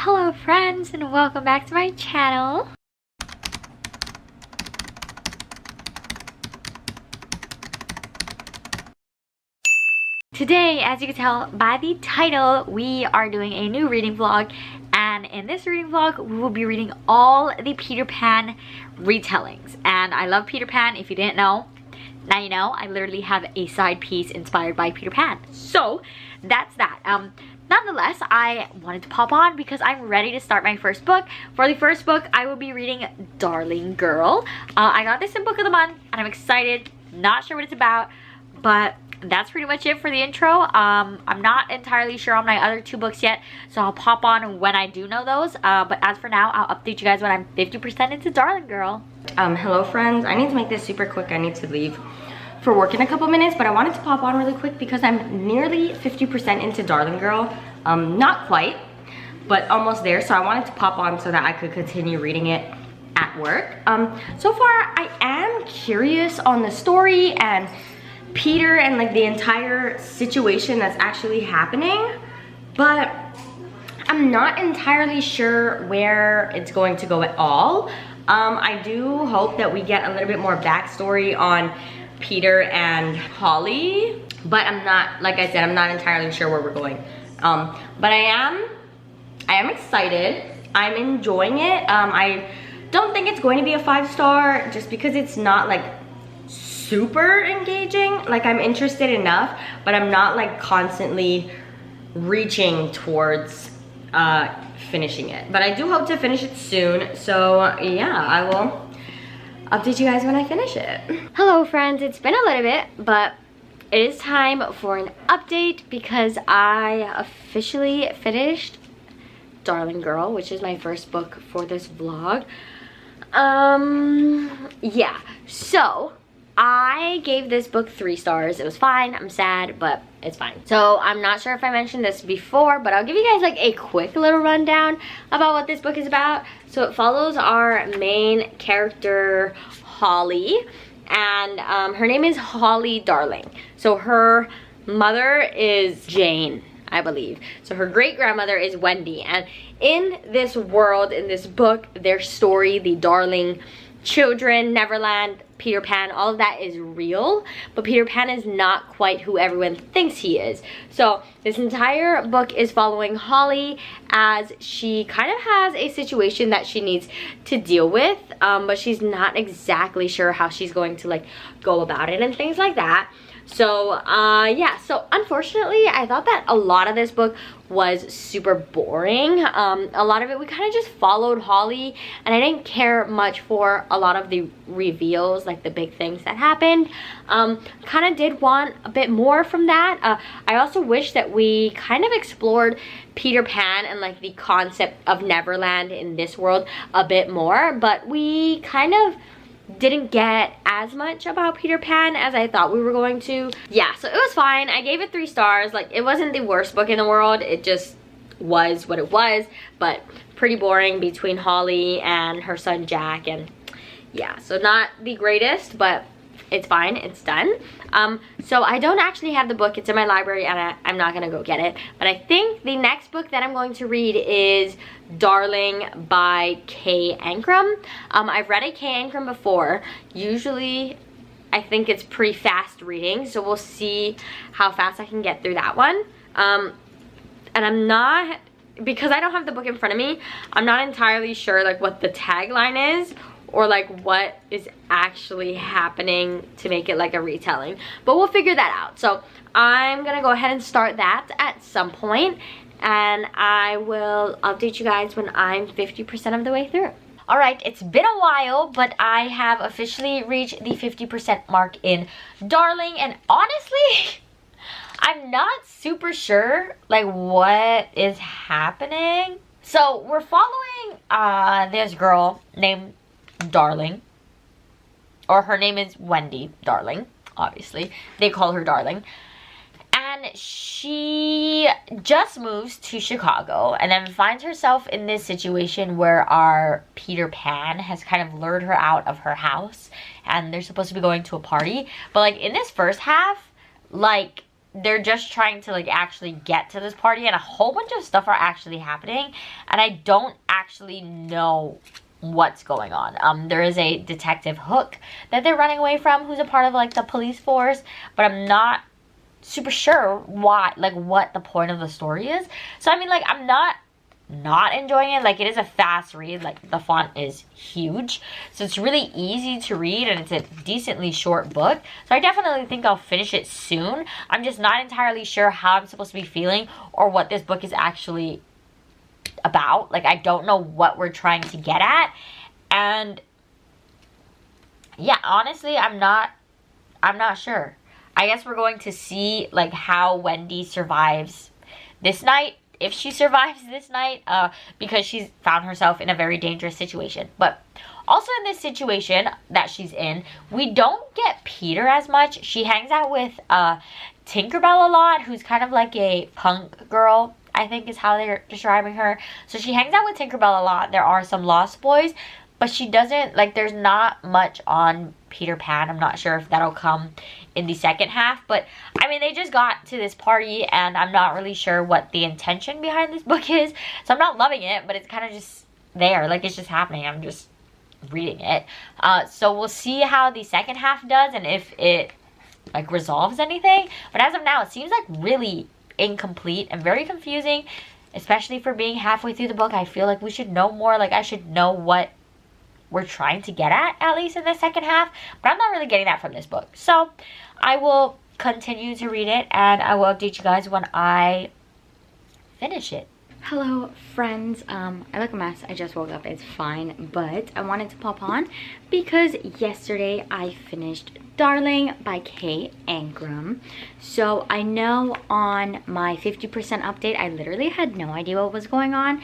Hello friends, and welcome back to my channel. Today, as you can tell by the title, we are doing a new reading vlog, and in this reading vlog we will be reading all the Peter Pan retellings. And I love Peter Pan. If you didn't know, now you know. I literally have a side piece inspired by Peter Pan, so that's that. Nonetheless, I wanted to pop on because I'm ready to start my first book. For the first book, I will be reading Darling Girl. I got this in Book of the Month, and I'm excited. Not sure what it's about, but that's pretty much it for the intro. I'm not entirely sure on my other two books yet, so I'll pop on when I do know those. But as for now, I'll update you guys when I'm 50% into Darling Girl. Hello friends, I need to make this super quick. I need to leave for work in a couple minutes, but I wanted to pop on really quick because I'm nearly 50% into Darling Girl. Not quite, but almost there. So I wanted to pop on so that I could continue reading it at work. So far I am curious on the story and Peter and like the entire situation that's actually happening, but I'm not entirely sure where it's going to go at all. I do hope that we get a little bit more backstory on Peter and Holly, but I'm not, like I said, I'm not entirely sure where we're going. But I am excited. I'm enjoying it. I don't think it's going to be a 5-star just because it's not like super engaging. Like, I'm interested enough, but I'm not like constantly reaching towards finishing it. But I do hope to finish it soon. So yeah, I will update you guys when I finish it. Hello friends, it's been a little bit, but it is time for an update because I officially finished Darling Girl, which is my first book for this vlog. Yeah, so I gave this book 3 stars. It was fine. I'm sad, but it's fine. So I'm not sure if I mentioned this before, but I'll give you guys like a quick little rundown about what this book is about. So it follows our main character, Holly, and her name is Holly Darling. So her mother is Jane, I believe. So her great-grandmother is Wendy, and in this world, in this book, their story, the Darling children, Neverland, Peter Pan, all of that is real, but Peter Pan is not quite who everyone thinks he is. So this entire book is following Holly as she kind of has a situation that she needs to deal with, but she's not exactly sure how she's going to like go about it and things like that. So yeah, so unfortunately I thought that a lot of this book was super boring. A lot of it we kind of just followed Holly, and I didn't care much for a lot of the reveals, like the big things that happened. Kind of did want a bit more from that. I also wish that we kind of explored Peter Pan and like the concept of Neverland in this world a bit more, but we kind of didn't get as much about Peter Pan as I thought we were going to. Yeah, so it was fine. I gave it 3 stars. Like, it wasn't the worst book in the world. It just was what it was, but pretty boring between Holly and her son Jack, and yeah, so not the greatest, but it's fine. It's done. So I don't actually have the book. It's in my library, and I'm not gonna go get it, but I think the next book that I'm going to read is Darling by K. Ancrum. I've read a K. Ancrum before. Usually I think it's pretty fast reading, so we'll see how fast I can get through that one. And I'm not, because I don't have the book in front of me, I'm not entirely sure like what the tagline is or like what is actually happening to make it like a retelling, but we'll figure that out. So I'm gonna go ahead and start that at some point, and I will update you guys when I'm 50% of the way through. Alright, it's been a while, but I have officially reached the 50% mark in Darling, and honestly, I'm not super sure like what is happening. So we're following this girl named Darling, or her name is Wendy Darling, obviously. They call her Darling. And she just moves to Chicago and then finds herself in this situation where our Peter Pan has kind of lured her out of her house, and they're supposed to be going to a party. But like in this first half, like they're just trying to like actually get to this party, and a whole bunch of stuff are actually happening, and I don't actually know what's going on. There is a detective Hook that they're running away from, who's a part of like the police force, but I'm not super sure why, like what the point of the story is. So I mean, like, I'm not enjoying it. Like, it is a fast read, like the font is huge, so it's really easy to read, and it's a decently short book, so I definitely think I'll finish it soon. I'm just not entirely sure how I'm supposed to be feeling or what this book is actually about. Like, I don't know what we're trying to get at, and yeah, honestly, I'm not sure. I guess we're going to see like how Wendy survives this night, if she survives this night, because she's found herself in a very dangerous situation. But also in this situation that she's in, we don't get Peter as much. She hangs out with Tinkerbell a lot, who's kind of like a punk girl, I think is how they're describing her. So she hangs out with Tinkerbell a lot. There are some Lost Boys, but she doesn't, like, there's not much on Peter Pan. I'm not sure if that'll come in the second half, but I mean, they just got to this party, and I'm not really sure what the intention behind this book is, so I'm not loving it, but it's kind of just there, like, it's just happening. I'm just reading it. So we'll see how the second half does, and if it like resolves anything, but as of now, it seems like really incomplete and very confusing, especially for being halfway through the book. I feel like we should know more. Like, I should know what we're trying to get at least in the second half, but I'm not really getting that from this book. So I will continue to read it, and I will update you guys when I finish it. Hello friends, I look a mess. I just woke up, it's fine, but I wanted to pop on because yesterday I finished Darling by Kay Ingram. So I know on my 50% update, I literally had no idea what was going on,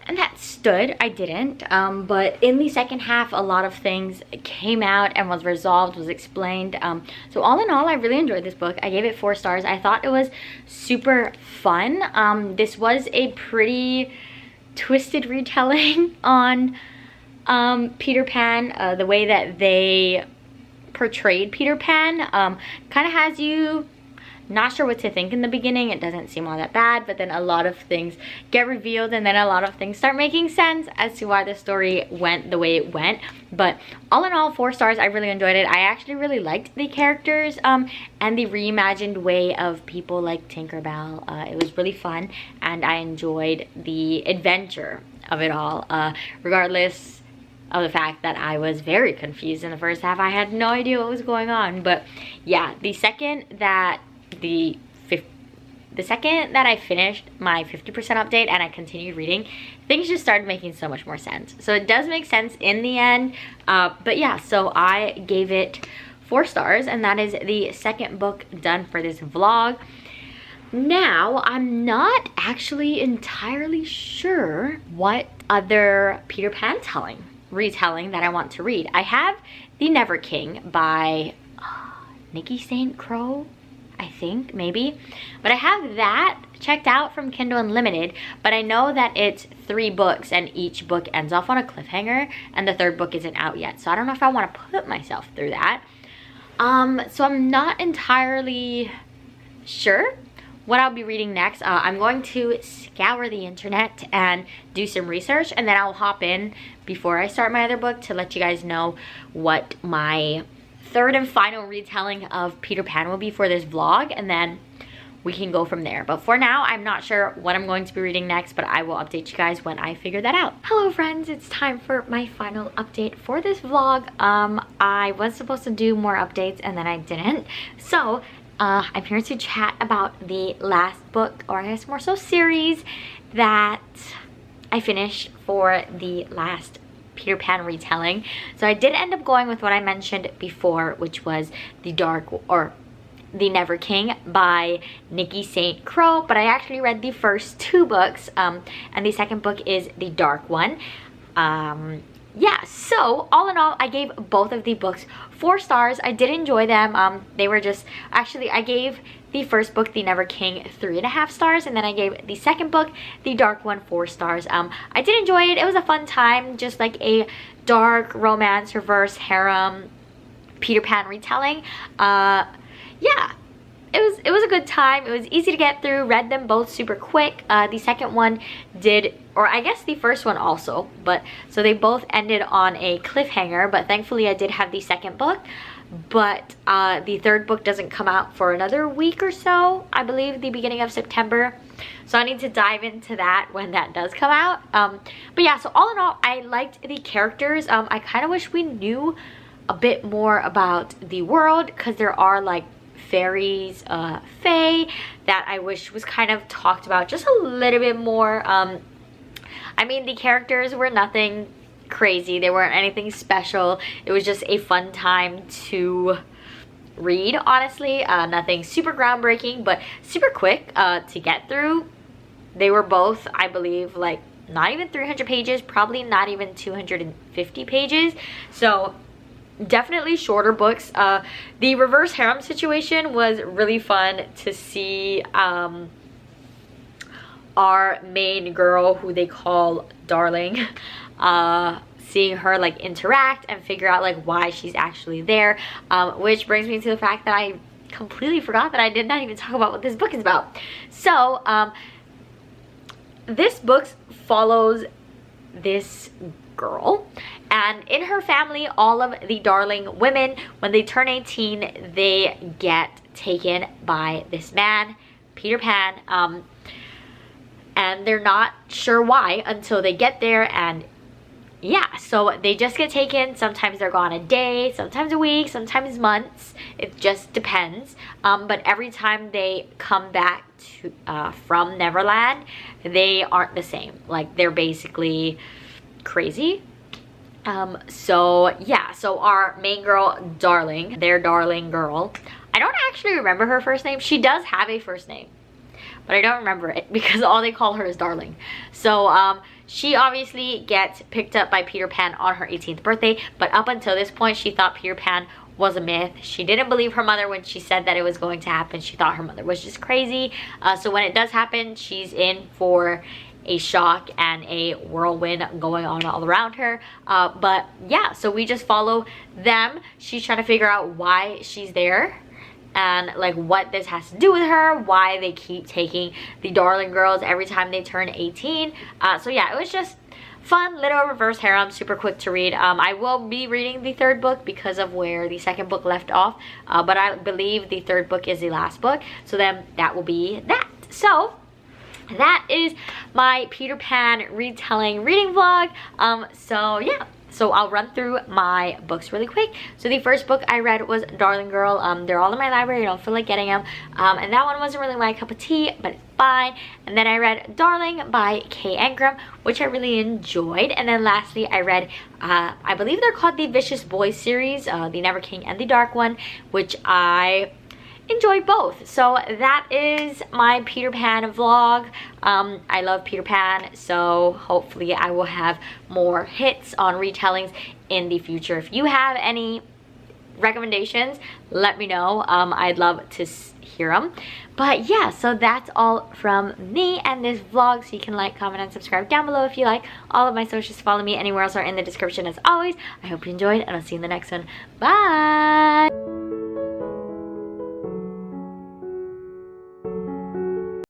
and that stood. I didn't, but in the second half, a lot of things came out and was resolved, was explained. So all in all, I really enjoyed this book. I gave it 4 stars. I thought it was super fun. This was a pretty twisted retelling on Peter Pan. The way that they portrayed Peter Pan kind of has you not sure what to think in the beginning. It doesn't seem all that bad, but then a lot of things get revealed, and then a lot of things start making sense as to why the story went the way it went. But all in all, 4 stars. I really enjoyed it. I actually really liked the characters and the reimagined way of people like Tinkerbell. It was really fun, and I enjoyed the adventure of it all, regardless of the fact that I was very confused in the first half. I had no idea what was going on. But yeah, the second that I finished my 50% update and I continued reading, things just started making so much more sense. So it does make sense in the end. But yeah, so I gave it 4 stars, and that is the second book done for this vlog. Now, I'm not actually entirely sure what other Peter Pan retelling that I want to read. I have The Never King by Nikki St. Crow, I think, maybe. But I have that checked out from Kindle Unlimited, but I know that it's 3 books and each book ends off on a cliffhanger, and the 3rd book isn't out yet. So I don't know if I want to put myself through that. So I'm not entirely sure what I'll be reading next. I'm going to scour the internet and do some research, and then I'll hop in before I start my other book to let you guys know what my 3rd and final retelling of Peter Pan will be for this vlog, and then we can go from there. But for now, I'm not sure what I'm going to be reading next, but I will update you guys when I figure that out. Hello friends, it's time for my final update for this vlog. I was supposed to do more updates and then I didn't. So I'm here to chat about the last book, or I guess more so series, that I finished for the last Peter Pan retelling. So I did end up going with what I mentioned before, which was The Never King by Nikki St. Crow, but I actually read the first 2 books, and the second book is the dark one. Yeah, so all in all, I gave both of the books 4 stars. I did enjoy them. They were just, actually, I gave the first book, The Never King, 3.5 stars, and then I gave the second book, the dark one, 4 stars. I did enjoy it. It was a fun time, just like a dark romance, reverse harem Peter Pan retelling. Yeah, it was a good time. It was easy to get through. Read them both super quick. The second one did, or I guess the first one also, but so they both ended on a cliffhanger, but thankfully I did have the second book. But the third book doesn't come out for another week or so, I believe the beginning of September. So I need to dive into that when that does come out. But yeah, so all in all, I liked the characters. I kind of wish we knew a bit more about the world, because there are like fairies, fae, that I wish was kind of talked about just a little bit more. I mean, the characters were nothing crazy. They weren't anything special. It was just a fun time to read, honestly. Nothing super groundbreaking, but super quick to get through. They were both, I believe, like not even 300 pages, probably not even 250 pages. So definitely shorter books. The reverse harem situation was really fun to see. Our main girl, who they call Darling, seeing her like interact and figure out like why she's actually there, which brings me to the fact that I completely forgot that I did not even talk about what this book is about. So this book follows this girl, and in her family, all of the Darling women, when they turn 18, they get taken by this man, Peter Pan, and they're not sure why until they get there. And yeah, so they just get taken. Sometimes they're gone a day, sometimes a week, sometimes months. It just depends. But every time they come back to from Neverland, they aren't the same. Like, they're basically crazy. So yeah, so our main girl, Darling, their Darling girl, I don't actually remember her first name. She does have a first name, but I don't remember it because all they call her is Darling. So she obviously gets picked up by Peter Pan on her 18th birthday, but up until this point, she thought Peter Pan was a myth. She didn't believe her mother when she said that it was going to happen. She thought her mother was just crazy. So when it does happen, she's in for a shock and a whirlwind going on all around her. But yeah, so we just follow them. She's trying to figure out why she's there and like what this has to do with her, why they keep taking the Darling girls every time they turn 18. So yeah, it was just fun little reverse harem, super quick to read. I will be reading the third book because of where the second book left off, but I believe the third book is the last book, so then that will be that. So that is my Peter Pan retelling reading vlog. So yeah, so I'll run through my books really quick. So the first book I read was Darling Girl. They're all in my library. I don't feel like getting them. And that one wasn't really my cup of tea, but it's fine. And then I read Darling by Kay Ankrum, which I really enjoyed. And then lastly, I read, I believe they're called the Vicious Boys series, the Never King and the Dark one, which I enjoyed both. So that is my Peter Pan vlog. I love Peter Pan, so hopefully I will have more hits on retellings in the future. If you have any recommendations, let me know. I'd love to hear them. But yeah, so that's all from me and this vlog. So you can like, comment, and subscribe down below if you like. All of my socials, follow me anywhere else, are in the description as always. I hope you enjoyed, and I'll see you in the next one. Bye!